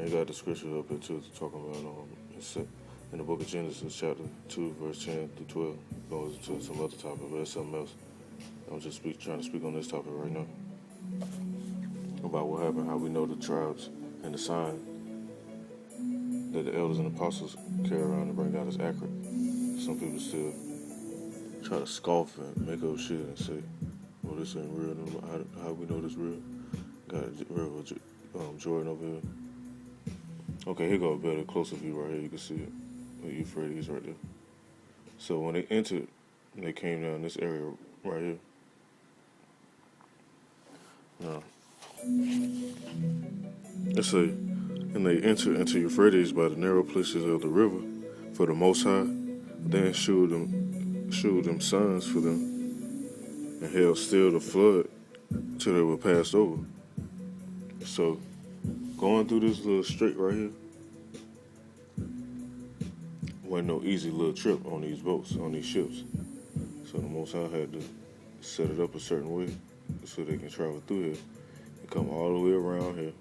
And you got the scripture up here too, talking about it's in the book of Genesis, chapter 2, verse 10 through 12. Goes into some other topic, but that's something else. I'm just trying to speak on this topic right now about what happened, how we know the tribes and the sign that the elders and apostles carry around and bring out is accurate. Some people still try to scoff and make up shit and say, "Oh, this ain't real." How we know this real? Got Jordan over here. Okay, here go a better, closer view right here. You can see it. The Euphrates right there. So when they entered, they came down this area right here. Now, let's say, and they entered into Euphrates by the narrow places of the river, for the Most High, then shewed them signs for them, and held still the flood till they were passed over. So, going through this little strait right here wasn't no easy little trip on these boats, on these ships. So the Most High had to set it up a certain way so they can travel through here and come all the way around here.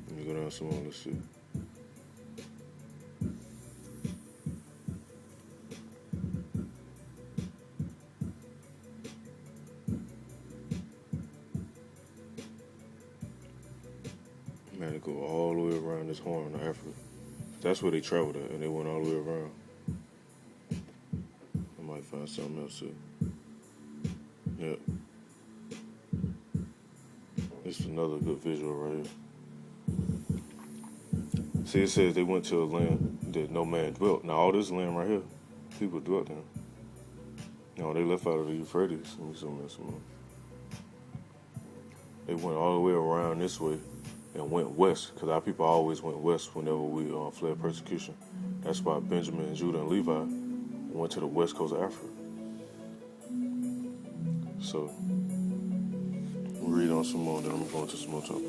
Let me go down some more, let's see. Man, they go all the way around this horn of Africa. That's where they traveled at, and they went all the way around. I might find something else too. Yeah. This is another good visual right here. See, it says they went to a land that no man dwelt. Now, all this land right here, people dwelt in. No, they left out of the Euphrates. Let me zoom in some more. They went all the way around this way and went west, because our people always went west whenever we fled persecution. That's why Benjamin and Judah and Levi went to the west coast of Africa. So, we'll read on some more, then I'm going to some more topic.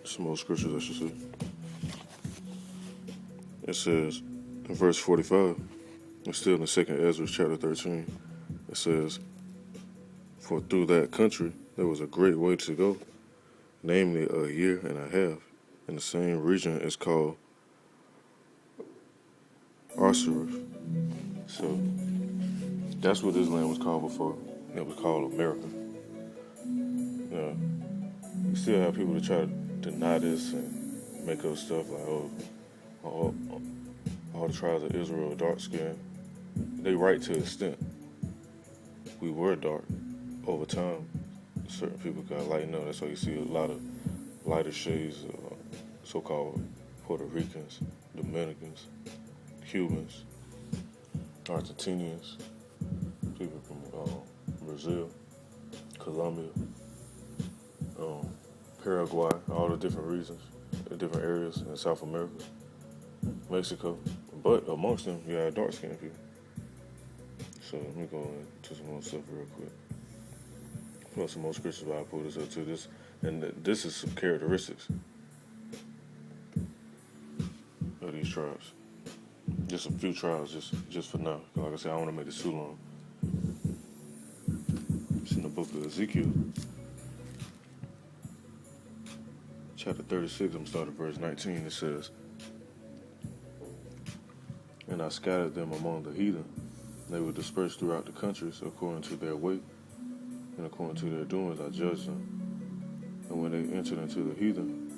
Some more scriptures, I should say. It says, in verse 45, it's still in the 2nd Ezra, chapter 13, it says, "For through that country there was a great way to go, namely a year and a half, and the same region is called Arsareth." So that's what this land was called before. It was called America. You still have people that try to deny this and make up stuff like, all the tribes of Israel are dark skinned. They right to an extent. We were dark. Over time, certain people got lightened up. That's why you see a lot of lighter shades of so-called Puerto Ricans, Dominicans, Cubans, Argentinians, people from Brazil, Colombia, Paraguay, all the different regions, the different areas in South America, Mexico. But amongst them, you had dark-skinned people. So let me go into some more stuff real quick. Pull up some more scriptures while I pull this up too. This is some characteristics of these tribes. Just a few tribes, just for now. Like I said, I don't want to make this too long. It's in the book of Ezekiel, chapter 36. I'm starting at verse 19. It says, "And I scattered them among the heathen. They were dispersed throughout the countries according to their weight, and according to their doings I judged them. And when they entered into the heathen,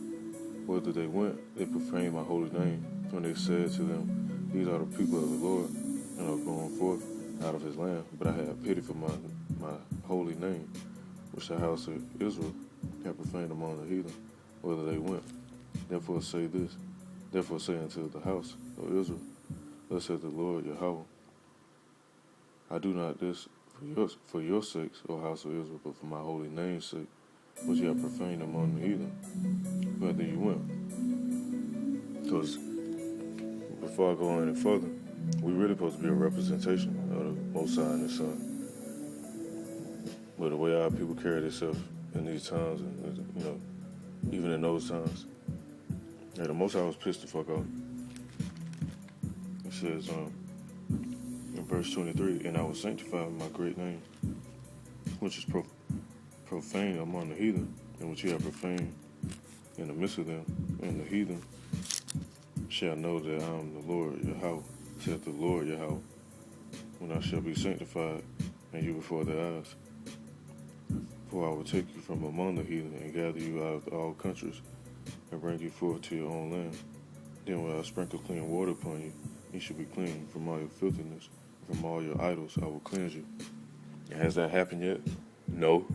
whither they went, they profaned my holy name. When they said to them, These are the people of the Lord, and are going forth out of his land. But I had pity for my holy name, which the house of Israel had profaned among the heathen, whither they went. Therefore say unto the house of Israel, Thus saith the Lord Yahawah, I do not this for your sakes, O house of Israel, but for my holy name's sake, which you have profaned among the heathen, whether you went." Because before I go any further, we really supposed to be a representation of the Most High and His Son. But the way our people carry themselves in these times, and even in those times, the Most High was pissed the fuck off. It says, in verse 23, "And I will sanctify my great name, which is profane among the heathen, and which you have profaned in the midst of them, and the heathen shall know that I am the Lord Yahawah, saith the Lord Yahawah, when I shall be sanctified, and you before their eyes. For I will take you from among the heathen, and gather you out of all countries, and bring you forth to your own land. Then will I sprinkle clean water upon you, you shall be clean from all your filthiness, from all your idols I will cleanse you. Has that happened yet? No.